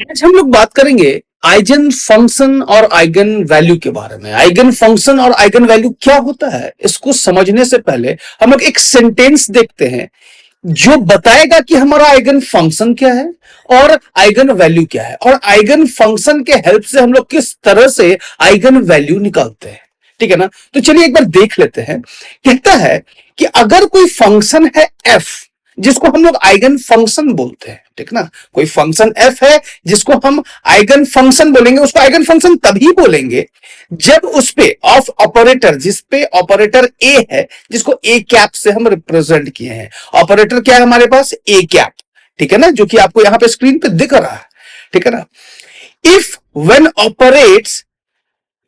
आज हम लोग बात करेंगे आइगन फंक्शन और आइगन वैल्यू के बारे में। आइगन फंक्शन और आइगन वैल्यू क्या होता है, इसको समझने से पहले हम लोग एक सेंटेंस देखते हैं जो बताएगा कि हमारा आइगन फंक्शन क्या है और आइगन वैल्यू क्या है, और आइगन फंक्शन के हेल्प से हम लोग किस तरह से आइगन वैल्यू निकालते हैं। ठीक है ना। तो चलिए एक बार देख लेते हैं। कहता है कि अगर कोई फंक्शन है एफ जिसको हम लोग आइगन फंक्शन बोलते हैं, ठीक ना, कोई फंक्शन एफ है जिसको हम आइगन फंक्शन बोलेंगे, उसको आइगन फंक्शन तभी बोलेंगे जब उस पे ऑफ ऑपरेटर, जिस पे ऑपरेटर ए है, जिसको ए कैप से हम रिप्रेजेंट किए हैं। ऑपरेटर क्या है हमारे पास? A cap. ठीक है ना, जो कि आपको यहां पे स्क्रीन पे दिख रहा है। ठीक है ना। इफ व्हेन ऑपरेट्स,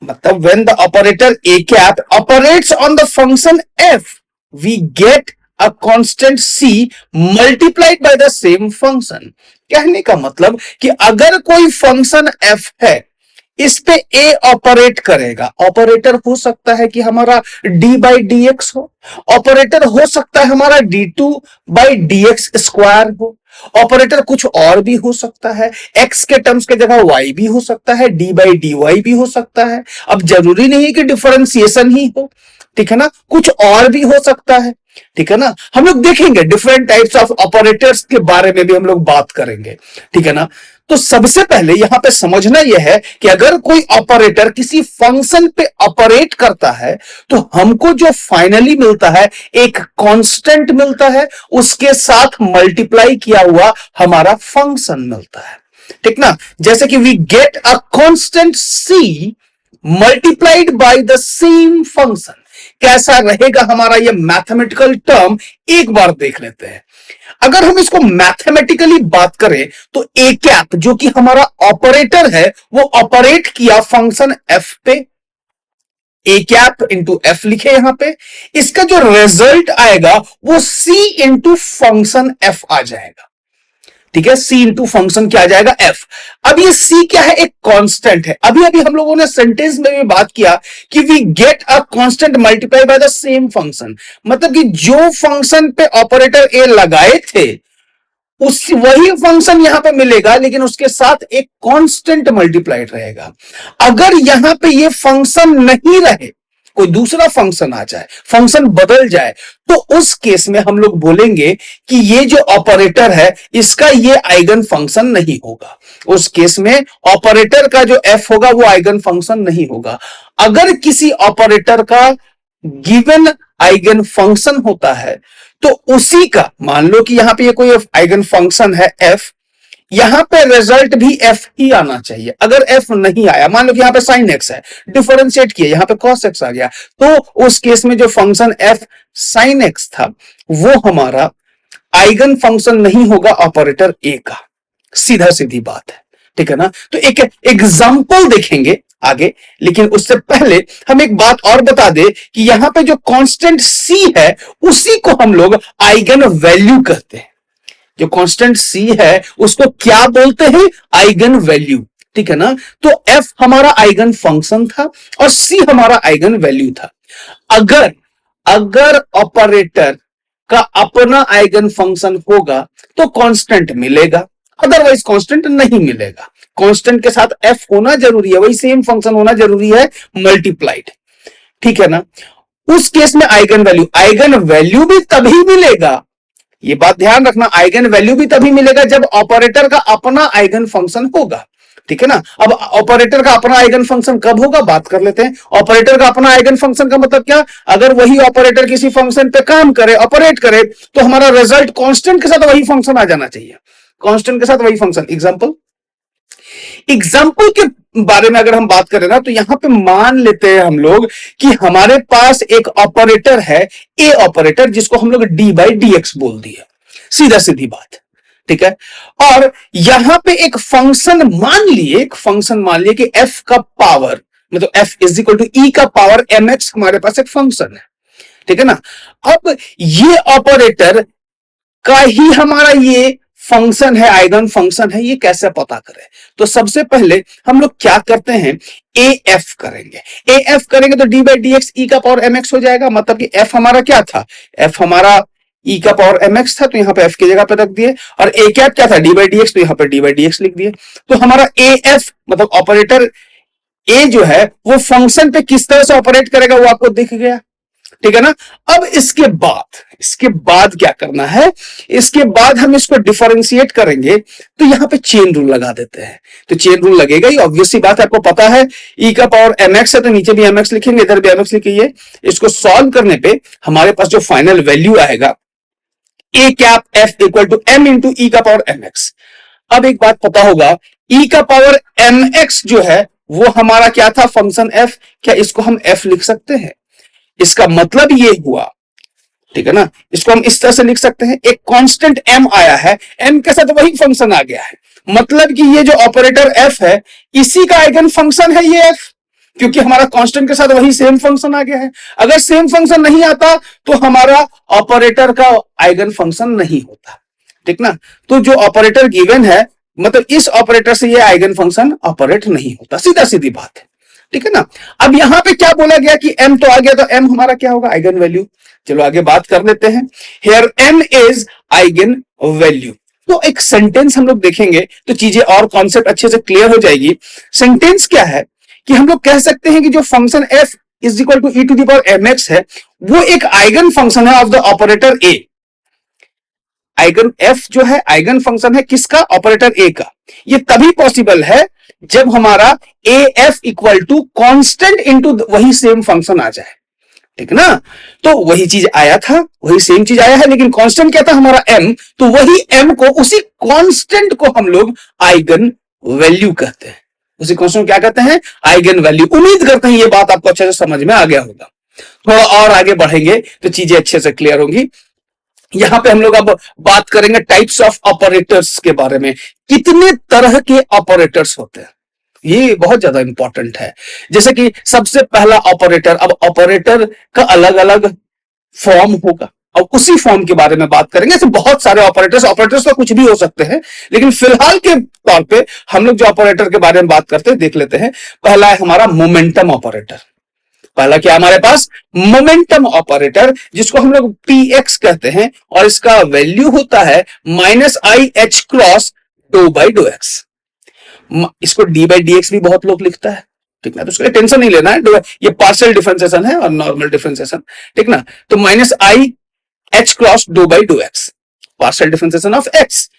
मतलब when the operator a cap operates on the function f, we get a constant c multiplied by the same function। कहने का मतलब कि अगर कोई फंक्शन f है, इस पे a ऑपरेट करेगा। ऑपरेटर हो सकता है कि हमारा d बाई डी एक्स हो, ऑपरेटर हो सकता है हमारा d2 by D x square हो, ऑपरेटर कुछ और भी हो सकता है, x के टर्म्स के जगह y भी हो सकता है, d बाई डी वाई भी हो सकता है। अब जरूरी नहीं है कि डिफरेंशिएशन ही हो, ठीक है ना, कुछ और भी हो सकता है। ठीक है ना। हम लोग देखेंगे डिफरेंट टाइप्स ऑफ ऑपरेटर्स के बारे में भी हम लोग बात करेंगे। ठीक है ना। तो सबसे पहले यहां पे समझना यह है कि अगर कोई ऑपरेटर किसी फंक्शन पे ऑपरेट करता है तो हमको जो फाइनली मिलता है एक कांस्टेंट मिलता है, उसके साथ मल्टीप्लाई किया हुआ हमारा फंक्शन मिलता है। ठीक ना। जैसे कि we get a constant C multiplied by the same function. कैसा रहेगा हमारा ये मैथमेटिकल टर्म, एक बार देख लेते हैं। अगर हम इसको मैथमेटिकली बात करें तो ए कैप जो कि हमारा ऑपरेटर है, वो ऑपरेट किया फंक्शन एफ पे, ए कैप इंटू एफ लिखे यहां पे, इसका जो रिजल्ट आएगा वो सी इंटू फंक्शन एफ आ जाएगा। ठीक है, सी इंटू फंक्शन क्या आ जाएगा? एफ। अब ये सी क्या है? एक कांस्टेंट है। अभी अभी हम लोगों ने सेंटेंस में भी बात किया कि we get a constant multiply by the same function, मतलब कि जो फंक्शन पे ऑपरेटर ए लगाए थे उस वही फंक्शन यहां पे मिलेगा, लेकिन उसके साथ एक कांस्टेंट मल्टीप्लाइड रहेगा। अगर यहां पे ये फंक्शन नहीं रहे, कोई दूसरा फंक्शन आ जाए, फंक्शन बदल जाए, तो उस केस में हम लोग बोलेंगे कि ये जो ऑपरेटर है इसका ये आइगन फंक्शन नहीं होगा। उस केस में ऑपरेटर का जो एफ होगा वो आइगन फंक्शन नहीं होगा। अगर किसी ऑपरेटर का गिवन आइगन फंक्शन होता है तो उसी का, मान लो कि यहां पे ये कोई आइगन फंक्शन है एफ, यहां पे रिजल्ट भी एफ ही आना चाहिए। अगर एफ नहीं आया, मान लो कि यहां पे साइन एक्स है, डिफरेंशिएट किया, यहां पे कॉस एक्स आ गया, तो उस केस में जो फंक्शन एफ साइन एक्स था वो हमारा आइगन फंक्शन नहीं होगा ऑपरेटर ए का। सीधा सीधी बात है। ठीक है ना। तो एक एग्जाम्पल देखेंगे आगे, लेकिन उससे पहले हम एक बात और बता दे कि यहां पे जो कांस्टेंट सी है उसी को हम लोग आइगन वैल्यू कहते हैं। जो कांस्टेंट सी है उसको क्या बोलते हैं? Eigen value. ठीक है ना। तो एफ हमारा आइगन फंक्शन था और सी हमारा आइगन वैल्यू था। अगर अगर ऑपरेटर का अपना आइगन फंक्शन होगा तो कांस्टेंट मिलेगा, अदरवाइज कांस्टेंट नहीं मिलेगा। कांस्टेंट के साथ एफ होना जरूरी है, वही सेम फंक्शन होना जरूरी है, मल्टीप्लाइड। ठीक है ना। उस केस में आइगन वैल्यू भी तभी मिलेगा, ये बात ध्यान रखना, आइगन वैल्यू भी तभी मिलेगा जब ऑपरेटर का अपना आइगन फंक्शन होगा। ठीक है ना। अब ऑपरेटर का अपना आइगन फंक्शन कब होगा, बात कर लेते हैं। ऑपरेटर का अपना आइगन फंक्शन का मतलब क्या? अगर वही ऑपरेटर किसी फंक्शन पे काम करे, ऑपरेट करे, तो हमारा रिजल्ट कांस्टेंट के साथ वही फंक्शन आ जाना चाहिए। कांस्टेंट के साथ वही फंक्शन। एग्जाम्पल के बारे में अगर हम बात करें ना, तो यहां पे मान लेते हैं हम लोग कि हमारे पास एक ऑपरेटर है ए ऑपरेटर, जिसको हम लोग डी बाई डी एक्स बोल दिया, सीधा सीधी बात। ठीक है। और यहां पे एक फंक्शन मान लिए कि एफ का पावर, मतलब एफ इज इक्वल टू ई का पावर एम एक्स हमारे पास एक फंक्शन है। ठीक है ना। अब ये ऑपरेटर का ही हमारा ये फंक्शन है, आइगन फंक्शन है, ये कैसे पता करें? तो सबसे पहले हम लोग क्या करते हैं, ए एफ करेंगे तो डी बाई डी एक्स ई का पावर एम एक्स हो जाएगा। मतलब कि एफ हमारा क्या था? एफ हमारा ई का पावर एम एक्स था तो यहां पे एफ की जगह पे रख दिए, और ए कैप क्या था, डी बाई डी एक्स, तो यहां पे डी बाई डी एक्स लिख दिए। तो हमारा ए एफ मतलब ऑपरेटर ए जो है वो फंक्शन पे किस तरह से ऑपरेट करेगा वो आपको दिख गया, ठीक है ना। अब इसके बाद क्या करना है, इसके बाद हम इसको डिफरेंशिएट करेंगे, तो यहां पे चेन रूल लगा देते हैं। तो चेन रूल लगेगा, ये ऑब्वियस सी बात है, आपको पता है ई का पावर एम एक्स है तो नीचे भी एम एक्स लिखेंगे, इधर भी एम एक्स लिखिए। इसको सॉल्व करने पे हमारे पास जो फाइनल वैल्यू आएगा A cap F equal to M into E का पावर एम एक्स। अब एक बात पता होगा, ई का पावर एम एक्स जो है वो हमारा क्या था, फंक्शन एफ। क्या इसको हम एफ लिख सकते हैं? इसका मतलब ये हुआ, ठीक है ना, इसको हम इस तरह से लिख सकते हैं, एक कांस्टेंट m आया है, m के साथ वही फंक्शन आ गया है, मतलब कि ये जो ऑपरेटर f है इसी का आइगन फंक्शन है ये f, क्योंकि हमारा कांस्टेंट के साथ वही सेम फंक्शन आ गया है। अगर सेम फंक्शन नहीं आता तो हमारा ऑपरेटर का आइगन फंक्शन नहीं होता, ठीक ना। तो जो ऑपरेटर गिवन है मतलब इस ऑपरेटर से ये आइगन फंक्शन ऑपरेट नहीं होता, सीधा सीधी बात है, ठीक है ना। अब यहां पे क्या बोला गया कि m तो आ गया, तो m हमारा क्या होगा, आइगन वैल्यू। चलो आगे बात कर लेते हैं। Here m is eigen value. तो एक सेंटेंस हम लोग देखेंगे तो चीजें और कॉन्सेप्ट अच्छे से क्लियर हो जाएगी। सेंटेंस क्या है कि हम लोग कह सकते हैं कि जो function f is equal to e to the power m x है वो एक आइगन फंक्शन है of the operator a। Eigen f जो है आइगन फंक्शन है किसका, ऑपरेटर a का। ये तभी पॉसिबल है जब हमारा A f equal to constant into वही सेम फंक्शन आ जाए, ठीक ना। तो वही चीज आया था, वही सेम चीज आया है, लेकिन कांस्टेंट क्या था हमारा m, तो वही m को, उसी कांस्टेंट को हम लोग आइगन वैल्यू कहते हैं। उसी कांस्टेंट क्या कहते हैं, आइगन वैल्यू। उम्मीद करते हैं ये बात आपको अच्छे से समझ में आ गया होगा। थोड़ा और आगे बढ़ेंगे तो चीजें अच्छे से क्लियर होंगी। यहां पे हम लोग अब बात करेंगे टाइप्स ऑफ ऑपरेटर्स के बारे में, कितने तरह के ऑपरेटर्स होते हैं, ये बहुत ज्यादा इंपॉर्टेंट है। जैसे कि सबसे पहला ऑपरेटर, अब ऑपरेटर का अलग अलग फॉर्म होगा और उसी फॉर्म के बारे में बात करेंगे। ऐसे बहुत सारे ऑपरेटर्स तो कुछ भी हो सकते हैं, लेकिन फिलहाल के तौर पे हम लोग जो ऑपरेटर के बारे में बात करते हैं देख लेते हैं। पहला है हमारा मोमेंटम ऑपरेटर। पहला क्या हमारे पास, मोमेंटम ऑपरेटर, जिसको हम लोग px कहते हैं, और इसका वैल्यू होता है minus I H cross dough by डो एक्स। इसको डी बाई डी एक्स भी बहुत लोग लिखता है, ठीक ना, तो उसके लिए टेंशन नहीं लेना है, ये पार्शियल डिफरेंशिएशन है और नॉर्मल डिफरेंशिएशन, ठीक ना। तो minus I H cross dough by डो x, partial differentiation of x,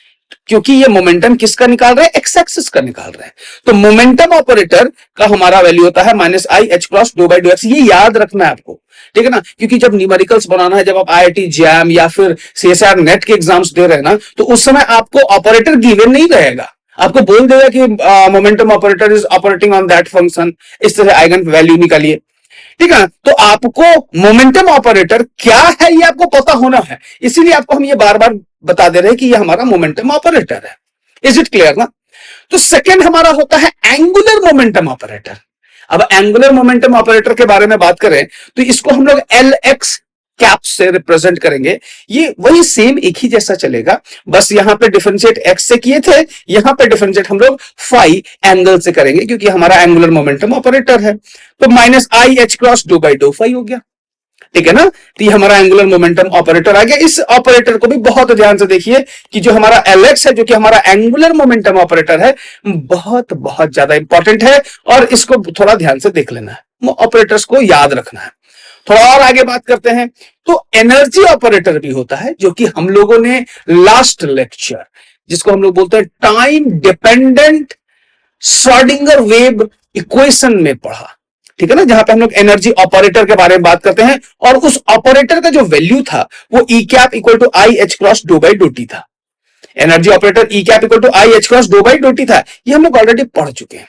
क्योंकि ये मोमेंटम किसका निकाल रहे हैं, एक्स एक्सिस का निकाल रहे हैं। तो मोमेंटम ऑपरेटर का हमारा वैल्यू होता है minus I H cross dough by डो एक्स। ये याद रखना है आपको, ठीक है ना, क्योंकि जब न्यूमेरिकल्स बनाना है, जब आप आईआईटी जैम या फिर सीएसआर नेट के एग्जाम्स दे रहे हैं ना, तो उस समय आपको ऑपरेटर गिवन नहीं रहेगा, आपको बोल देगा कि momentum operator is operating on that function, इस तरह आइगन वैल्यू निकालिए, ठीक है। तो आपको मोमेंटम ऑपरेटर क्या है ये आपको पता होना है, इसीलिए आपको हम ये बार बार बता दे रहे हैं कि ये हमारा मोमेंटम ऑपरेटर है। इज इट क्लियर ना। तो सेकंड हमारा होता है एंगुलर मोमेंटम ऑपरेटर। अब एंगुलर मोमेंटम ऑपरेटर के बारे में बात करें तो इसको हम लोग एल एक्स कैप से रिप्रेजेंट करेंगे। ये वही सेम एक ही जैसा चलेगा, बस यहां पे डिफरेंशिएट एक्स से किए थे, यहां पे डिफरेंशिएट हम लोग फाई एंगल से करेंगे, क्योंकि हमारा एंगुलर मोमेंटम ऑपरेटर है। तो minus I H cross dough by डो फाई हो गया, ठीक है ना। तो ये हमारा एंगुलर मोमेंटम ऑपरेटर आ गया। इस ऑपरेटर को भी बहुत ध्यान से देखिए कि जो हमारा एलएक्स है, जो कि हमारा एंगुलर मोमेंटम ऑपरेटर है, बहुत बहुत ज्यादा इंपॉर्टेंट है और इसको थोड़ा ध्यान से देख लेना है, ऑपरेटर्स को याद रखना है। थोड़ा और आगे बात करते हैं तो एनर्जी ऑपरेटर भी होता है, जो कि हम लोगों ने लास्ट लेक्चर, जिसको हम लोग बोलते हैं time dependent Schrodinger wave equation में पढ़ा, ठीक है ना, जहां पे हम लोग एनर्जी ऑपरेटर के बारे में बात करते हैं। और उस ऑपरेटर का जो वैल्यू था वो E cap equal to I H cross dough by do T था। Energy operator E cap equal to I H cross dough by do T था। ये हम लोग ऑलरेडी पढ़ चुके हैं,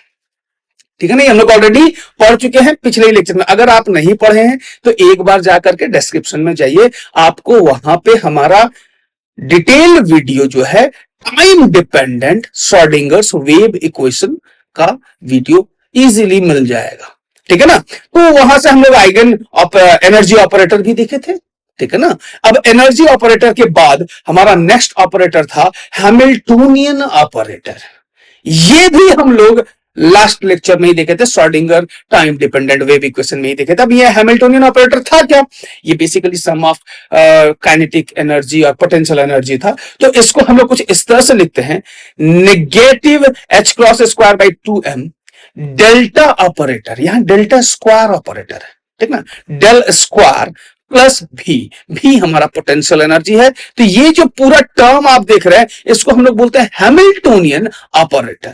ठीक है ना, हम लोग ऑलरेडी पढ़ चुके हैं पिछले लेक्चर में। अगर आप नहीं पढ़े हैं तो एक बार जाकर के डिस्क्रिप्शन में जाइए, आपको वहां पे हमारा डिटेल वीडियो जो है time dependent Schrödinger's wave equation का वीडियो इजीली मिल जाएगा, ठीक है ना। तो वहां से हम लोग आइगन एनर्जी ऑपरेटर भी देखे थे, ठीक है ना। अब एनर्जी ऑपरेटर के बाद हमारा नेक्स्ट ऑपरेटर था हैमिल्टोनियन ऑपरेटर। ये भी हम लोग लास्ट लेक्चर में ही देखे थे, Schrodinger time dependent wave equation में ही देखे थे। अब ये हैमिल्टोनियन ऑपरेटर था क्या? ये basically sum of kinetic energy और पोटेंशियल एनर्जी था। तो इसको हम लोग कुछ इस तरह से लिखते हैं, negative h cross square by 2m delta operator, यहां डेल्टा स्क्वायर ऑपरेटर है, ठीक ना, डेल स्क्वायर प्लस भी हमारा पोटेंशियल एनर्जी है। तो ये जो पूरा टर्म आप देख रहे हैं इसको हम लोग बोलते हैं हैमिल्टोनियन ऑपरेटर,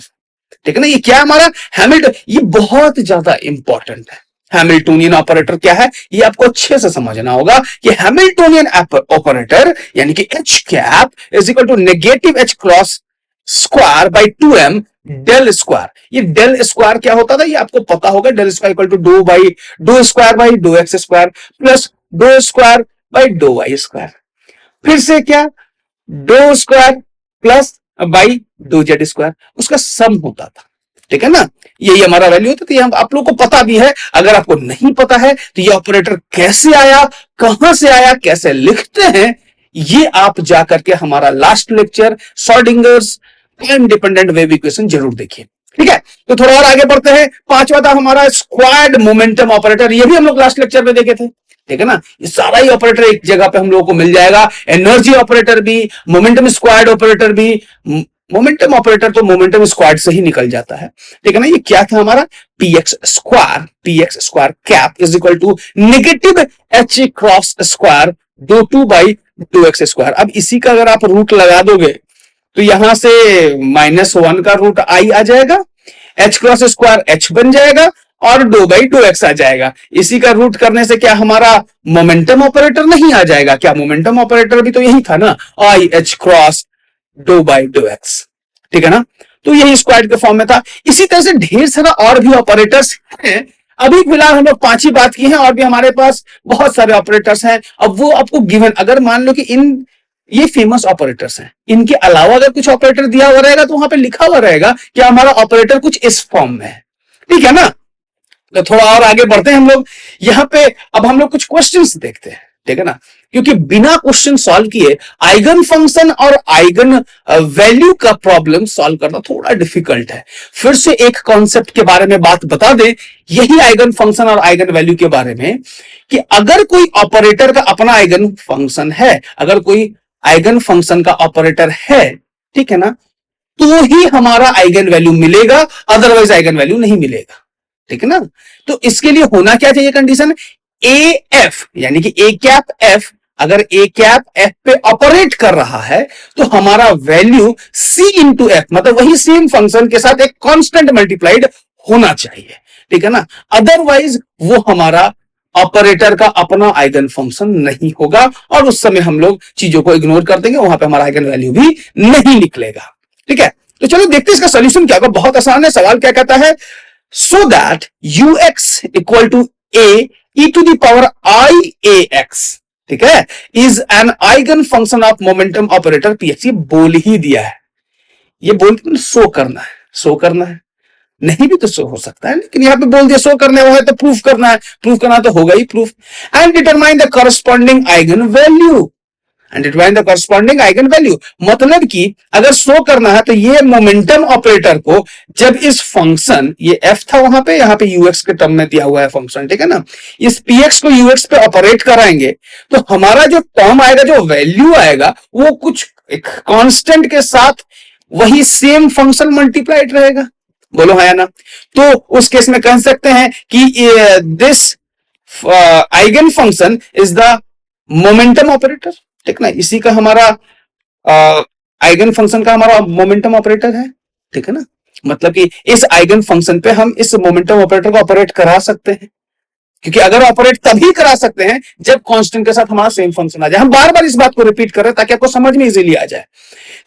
ठीक है ना। ये क्या हमारा हैमिल्टन, ये बहुत ज्यादा इंपॉर्टेंट है। हैमिल्टोनियन ऑपरेटर क्या है ये आपको अच्छे से समझना होगा कि हैमिल्टोनियन ऑपरेटर यानी कि h cap is equal to negative h cross square by 2m del square. ये डेल स्क्वायर क्या होता था ये आपको पता होगा, डेल स्क्वायर इक्वल टू डो स्क्वायर बाई डो एक्स स्क्वायर प्लस डो स्क्वायर बाई डो वाई स्क्वायर, फिर से क्या डो स्क्वायर प्लस बाई डो जेड स्क्वायर, उसका सम होता था, ठीक है ना। यही हमारा वैल्यू होता था। आप लोगों को पता भी है, अगर आपको नहीं पता है तो ये ऑपरेटर कैसे आया, कहां से आया, कैसे लिखते हैं, ये आप जाकर के हमारा last lecture Schrödinger's time dependent wave equation जरूर देखिए, ठीक है। तो थोड़ा और आगे बढ़ते हैं। पांचवा था हमारा स्क्वायर्ड मोमेंटम ऑपरेटर, ये भी हम लोग लास्ट लेक्चर में देखे थे, ठीक है ना। ये सारा ही ऑपरेटर एक जगह पे हम लोगों को मिल जाएगा, एनर्जी ऑपरेटर भी, मोमेंटम स्क्वायर्ड ऑपरेटर भी। मोमेंटम ऑपरेटर तो मोमेंटम स्क्वायर्ड से ही निकल जाता है, ठीक है ना। ये क्या था हमारा px square cap is equal to negative h cross square डो 2 बाई डो एक्स स्क्वायर। अब इसी का अगर आप रूट लगा दोगे तो यहां से -1 का रूट i आ जाएगा, h क्रॉस स्क्वायर h बन जाएगा और डो बाई डो एक्स आ जाएगा। इसी का रूट करने से क्या हमारा मोमेंटम ऑपरेटर नहीं आ जाएगा क्या? मोमेंटम ऑपरेटर भी तो यही था ना, I H cross dough by डो एक्स, ठीक है ना। तो यही स्क्वायर के फॉर्म में था। इसी तरह से ढेर सारा और भी ऑपरेटर्स हैं। अभी फिलहाल हम लोग 5 ही बात की हैं, और भी हमारे पास बहुत सारे ऑपरेटर्स हैं। अब वो आपको गिवन, अगर मान लो कि ये फेमस ऑपरेटर्स हैं, इनके अलावा अगर कुछ ऑपरेटर दिया हुआ रहेगा तो वहां पे लिखा हुआ रहेगा कि हमारा ऑपरेटर कुछ इस फॉर्म में है, ठीक है ना। तो थोड़ा और आगे बढ़ते हैं हम लोग यहां पे। अब हम लोग कुछ क्वेश्चंस देखते हैं, ठीक है ना, क्योंकि बिना क्वेश्चन सॉल्व किए आइगन फंक्शन और आइगन वैल्यू का प्रॉब्लम सॉल्व करना थोड़ा डिफिकल्ट है। फिर से एक कॉन्सेप्ट के बारे में बात बता दें, यही आइगन फंक्शन और आइगन वैल्यू के बारे में, कि अगर कोई ऑपरेटर का अपना आइगन फंक्शन है, अगर कोई आइगन फंक्शन का ऑपरेटर है, ठीक है ना, तो ही हमारा आइगन वैल्यू मिलेगा, अदरवाइज आइगन वैल्यू नहीं मिलेगा, ठीक है ना। तो इसके लिए होना क्या चाहिए कंडीशन, ए एफ यानी कि ए कैप एफ, अगर ए कैप एफ पे ऑपरेट कर रहा है तो हमारा वैल्यू सी इंटू एफ, मतलब वही सेम फंक्शन के साथ एक कांस्टेंट मल्टीप्लाइड होना चाहिए, ठीक है ना। अदरवाइज वो हमारा ऑपरेटर का अपना आइगन फंक्शन नहीं होगा, और उस समय हम लोग चीजों को इग्नोर कर देंगे, वहां पे हमारा आइगन वैल्यू भी नहीं निकलेगा, ठीक है। तो चलो देखते हैं इसका सोल्यूशन क्या होगा। बहुत आसान है। सवाल क्या कहता है, so that ux equal to a e to the power I ax, ठीक है, is an eigen function of momentum operator px। ये बोल ही दिया है, ये बोल शो करना है, शो करना है, नहीं भी तो शो हो सकता है, लेकिन यहां पे बोल दिया शो करने वो है तो प्रूफ करना है, प्रूफ करना तो होगा ही proof. And determine the corresponding eigen value, and determine the corresponding eigen value, मतलब कि अगर शो करना है तो ये मोमेंटम ऑपरेटर को जब इस फंक्शन, ये f था वहां पे, यहां पे ux के टर्म में दिया हुआ है फंक्शन, ठीक है ना, इस px को ux पे ऑपरेट कराएंगे तो हमारा जो टर्म आएगा, जो वैल्यू आएगा, वो कुछ एक कांस्टेंट के साथ वही सेम फंक्शन मल्टीप्लाइड रहेगा। बोलो है ना। तो उस केस में कह सकते हैं कि this eigen function is the momentum operator, ठीक ना। इसी का हमारा आइगन फंक्शन का हमारा मोमेंटम ऑपरेटर है, ठीक है ना। मतलब कि इस आइगन फंक्शन पे हम इस मोमेंटम ऑपरेटर को ऑपरेट करा सकते हैं, क्योंकि अगर ऑपरेट तभी करा सकते हैं जब कांस्टेंट के साथ हमारा सेम फंक्शन आ जाए। हम बार बार इस बात को रिपीट कर रहे हैं ताकि आपको समझ में इजीली आ जाए।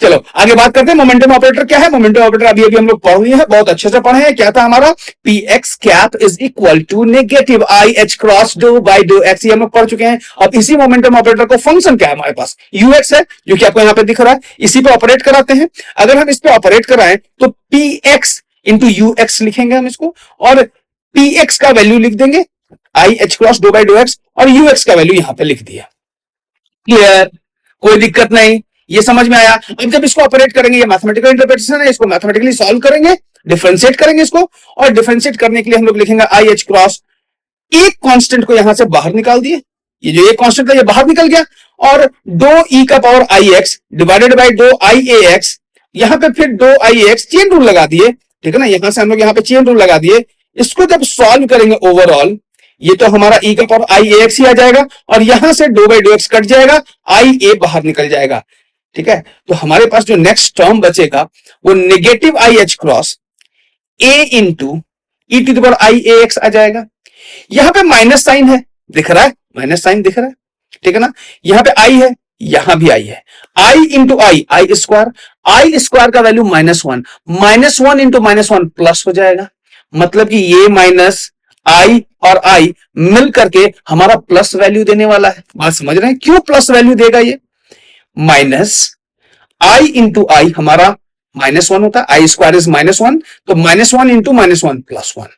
चलो आगे बात करते हैं, मोमेंटम ऑपरेटर क्या है। मोमेंटम ऑपरेटर अभी अभी हम लोग पढ़ लिए हैं, बहुत अच्छे से पढ़े हैं। क्या था हमारा, px cap is equal to negative I H cross dough by डो एक्स, ये हम लोग पढ़ चुके हैं। अब इसी मोमेंटम ऑपरेटर को फंक्शन क्या है हमारे पास, ux है, जो कि आपको यहां पे दिख रहा है, इसी पे ऑपरेट कराते हैं। अगर हम इस पे ऑपरेट कराएं तो px इंटू ux लिखेंगे हम इसको, और px का वैल्यू लिख देंगे I H cross dough by डो एक्स, और ux का वैल्यू यहां पे लिख दिया। क्लियर, कोई दिक्कत नहीं, ये समझ में आया। अब जब इसको ऑपरेट करेंगे, ये मैथमेटिकल इंटरप्रिटेशन है, इसको मैथमेटिकली सॉल्व करेंगे डिफरेंशिएट करेंगे इसको, और डिफरेंशिएट करने के लिए हम लोग लिखेंगे आई एच क्रॉस, एक कांस्टेंट को यहां से बाहर निकाल दिए, ये जो एक कांस्टेंट था ये बाहर निकल गया, और दो ई का power I x divided by दो आई ए एक्स, यहां पे फिर दो आई एक्स, चेन रूल लगा दिए, ठीक है ना, यहां से हम लोग यहां पे चेन रूल लगा दिए। इसको जब सॉल्व करेंगे ओवरऑल, ये तो हमारा ई का पावर आई ए एक्स ही आ जाएगा, और यहां से दो बाई दो एक्स कट जाएगा, आई ए बाहर निकल जाएगा, ठीक है। तो हमारे पास जो नेक्स्ट टर्म बचेगा वो negative I H cross A into E to the power I A X आ जाएगा। यहां पे माइनस साइन है, दिख रहा है, माइनस साइन दिख रहा है, ठीक है ना, यहां पे आई है, यहां भी आई है, आई इंटू आई स्क्वायर का value minus one into minus one plus हो जाएगा, मतलब कि ये माइनस आई और आई मिल करके हमारा प्लस वैल्यू देने वाला है। बात समझ रहे हैं क्यों प्लस वैल्यू देगा? ये माइनस आई इंटू आई हमारा माइनस वन होता है, I square is minus one, तो minus one into minus one plus one.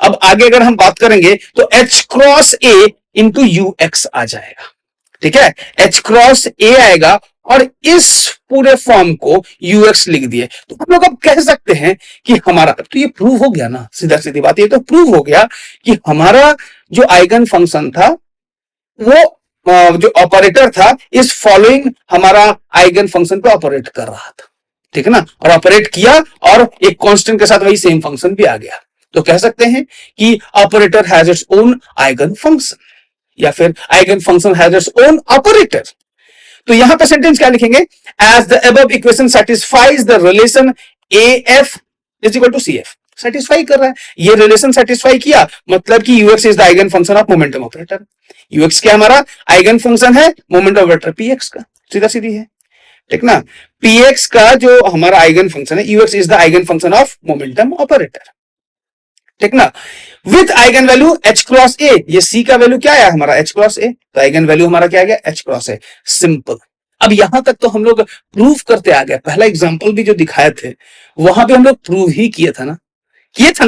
अब आगे अगर हम बात करेंगे तो H cross A into U X आ जाएगा, ठीक है, एच क्रॉस ए आएगा, और इस पूरे फॉर्म को यू एक्स लिख दिए। तो हम लोग अब कह सकते हैं कि हमारा, तो ये प्रूव हो गया ना, सीधा सीधी बात, ये तो प्रूव हो गया कि हमारा जो आइगन फंक्शन था वो जो ऑपरेटर था इस फॉलोइंग हमारा आइगन फंक्शन पे ऑपरेट कर रहा था, ठीक है ना, और ऑपरेट किया और एक कांस्टेंट के साथ वही सेम फंक्शन भी आ गया। तो कह सकते हैं कि operator has its own eigen function, या फिर eigen function has its own operator. तो यहां पे सेंटेंस क्या लिखेंगे? As the above equation satisfies the relation A f is equal to c f, satisfy कर रहा है, ये रिलेशन सेटिस्फाई किया, मतलब कि u x is the eigen function of momentum operator. U x क्या हमारा आइगन फंक्शन है मोमेंटम ऑपरेटर पीएक्स का, सीधा सीधी है, ठीक ना, पीएक्स का जो हमारा आइगन फंक्शन है, UX is the eigen function of momentum operator, ठीक ना, with eigen value H cross ए, ये सी का वैल्यू क्या आया हमारा एच क्रॉस ए, तो आइगन वैल्यू हमारा क्या आ गया एच क्रॉस ए, सिंपल। अब यहां तक तो हम लोग प्रूव करते आ गए, पहला एग्जांपल भी जो दिखाए थे वहां पे हम लोग प्रूव ही किए था ना,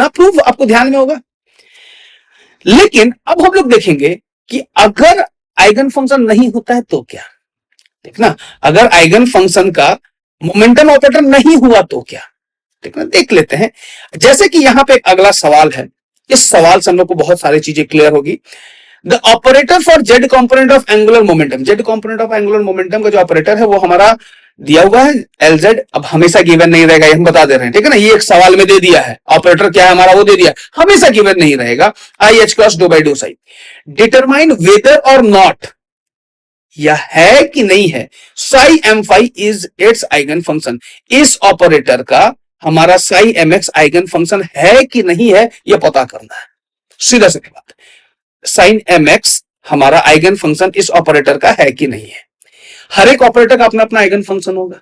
प्रूव आपको ध्यान में होगा। लेकिन अब हम लोग देखेंगे कि अगर आइगन फंक्शन नहीं होता है तो क्या, ठीक ना, अगर आइगन फंक्शन का मोमेंटम ऑपरेटर नहीं हुआ तो क्या, ठीक ना, देख लेते हैं। जैसे कि यहां पे एक अगला सवाल है, इस सवाल से हम लोग को बहुत सारी चीजें क्लियर होगी। The operator for Z component of angular momentum, Z component of angular momentum का जो ऑपरेटर है वो हमारा दिया हुआ है एलजेड, अब हमेशा गिवन नहीं रहेगा, ये हम बता दे रहे हैं, ठीक है ना, ये एक सवाल में दे दिया है, ऑपरेटर क्या है हमारा वो दे दिया, हमेशा गिवन नहीं रहेगा, i H cross dough by डो साई, डिटरमाइन वेदर और नॉट, यह है कि नहीं है psi m phi is its eigen function, इस ऑपरेटर का हमारा psi m x eigen function है कि नहीं है यह पता करना है, सीधा सीधी बात, साइन एम एक्स हमारा आइगन फंक्शन इस ऑपरेटर का है कि नहीं है। हर एक ऑपरेटर का अपना अपना आइगन फंक्शन होगा,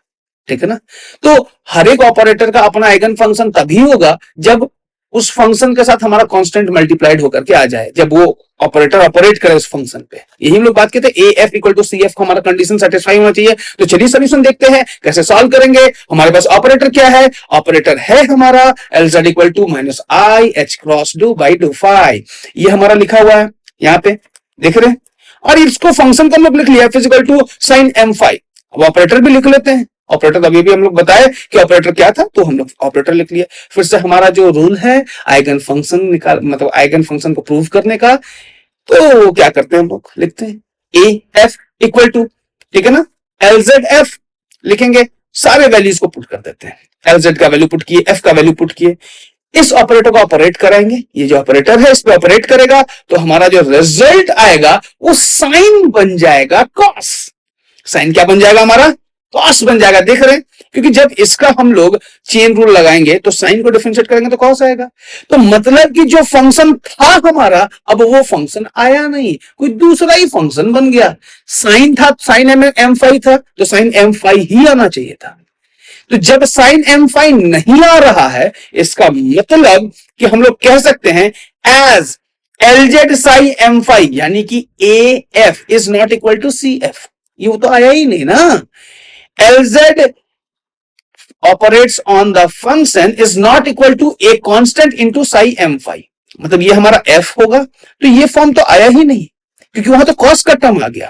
ठीक है ना, तो हर एक ऑपरेटर का अपना आइगन फंक्शन तभी होगा जब उस फंक्शन के साथ हमारा कांस्टेंट मल्टीप्लाइड होकर के आ जाए, जब वो ऑपरेटर ऑपरेट करे उस फंक्शन पे। यही हम लोग बात करते हैं, A f equal to c f को हमारा कंडीशन सेटिस्फाई होना चाहिए। तो चलिए सोल्यूशन देखते हैं कैसे सॉल्व करेंगे। हमारे पास ऑपरेटर क्या है, ऑपरेटर है हमारा L Z equal to minus I H cross do by do phi, ये हमारा लिखा हुआ है यहाँ पे देख रहे हैं, और इसको फंक्शन को हम लोग लिख लिया physical to sine m phi. अब ऑपरेटर भी लिख लेते हैं, ऑपरेटर अभी भी हम लोग बताए कि ऑपरेटर क्या था, तो हम लोग ऑपरेटर लिख लिया। फिर से हमारा जो रूल है आइगन फंक्शन निकाल, मतलब आइगन फंक्शन को प्रूव करने का, तो क्या करते हैं हम लोग लिखते हैं ए एफ इक्वल टू, ठीक है ना, एलजेड एफ लिखेंगे, सारे वैल्यूज को पुट कर देते हैं, एलजेड का वैल्यू पुट किए, एफ का वैल्यू पुट किए, इस ऑपरेटर को ऑपरेट कराएंगे, ये जो ऑपरेटर है इस पे ऑपरेट करेगा, तो हमारा जो रिजल्ट आएगा वो साइन बन जाएगा कॉस। साइन क्या बन जाएगा हमारा, कॉस बन जाएगा, देख रहे हैं, क्योंकि जब इसका हम लोग चेन रूल लगाएंगे तो साइन को डिफरेंशिएट करेंगे तो कॉस आएगा। तो मतलब कि जो फंक्शन था हमारा अब वो फंक्शन आया नहीं, कोई दूसरा ही फंक्शन बन गया। साइन था, साइन एम फाई था, तो साइन एम फाई ही आना चाहिए था। तो जब साइन एम फाई नहीं आ रहा है, इसका मतलब कि हम लोग कह सकते हैं as L Z psi m phi, यानी कि A f is not equal to c f, ये वो तो आया ही नहीं ना। LZ operates on the function is not equal to a constant into psi m phi, मतलब ये हमारा f होगा, तो ये फॉर्म तो आया ही नहीं क्योंकि वहां तो cos का टर्म आ गया।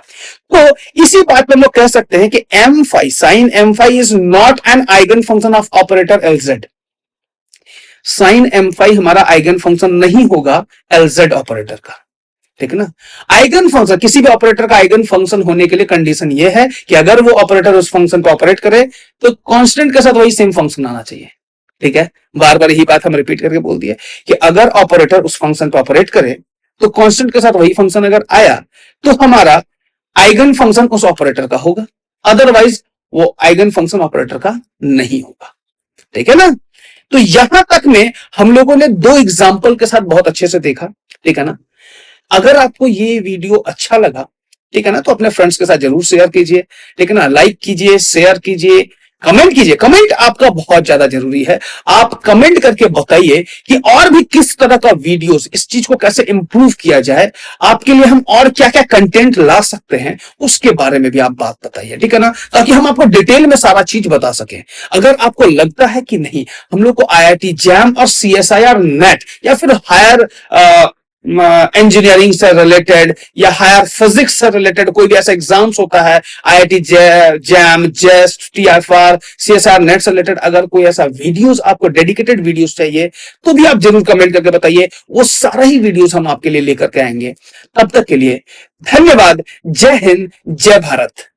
तो इसी बात पर हम लोग कह सकते हैं कि m phi sin m phi is not an eigen function of operator LZ, sine m5 हमारा आइगन फंक्शन नहीं होगा LZ ऑपरेटर का, ठीक है ना। आइगन फंक्शन, किसी भी ऑपरेटर का आइगन फंक्शन होने के लिए कंडीशन यह है कि अगर वो ऑपरेटर उस फंक्शन को ऑपरेट करे तो कांस्टेंट के साथ वही सेम फंक्शन आना चाहिए, ठीक है। बार बार यही बात हम रिपीट करके बोल दिए कि अगर ऑपरेटर उस फंक्शन को ऑपरेट करे तो कांस्टेंट के साथ वही फंक्शन अगर आया तो हमारा आइगन फंक्शन उस ऑपरेटर का होगा, अदरवाइज वो आइगन फंक्शन ऑपरेटर का नहीं होगा, ठीक है ना। तो यहां तक में हम लोगों ने दो एग्जाम्पल के साथ बहुत अच्छे से देखा, ठीक है ना। अगर आपको ये वीडियो अच्छा लगा, ठीक है ना, तो अपने फ्रेंड्स के साथ जरूर शेयर कीजिए, ठीक है ना। लाइक कीजिए, शेयर कीजिए, कमेंट कीजिए। कमेंट आपका बहुत ज्यादा जरूरी है। आप कमेंट करके बताइए कि और भी किस तरह का वीडियोस, इस चीज को कैसे इंप्रूव किया जाए, आपके लिए हम और क्या क्या कंटेंट ला सकते हैं, उसके बारे में भी आप बात बताइए, ठीक है ना, ताकि हम आपको डिटेल में सारा चीज बता सकें। अगर आपको लगता है कि नहीं, हम लोग को IIT जैम और CSIR नेट या फिर हायर इंजीनियरिंग से रिलेटेड या हायर फिजिक्स से रिलेटेड कोई भी ऐसा एग्जाम्स होता है, IIT JAM, JEST, TIFR, CSIR NET से रिलेटेड, अगर कोई ऐसा वीडियोस आपको डेडिकेटेड वीडियोस चाहिए तो भी आप जरूर कमेंट करके बताइए, वो सारा ही वीडियोस हम आपके लिए लेकर के आएंगे। तब तक के लिए धन्यवाद। जय हिंद, जय भारत।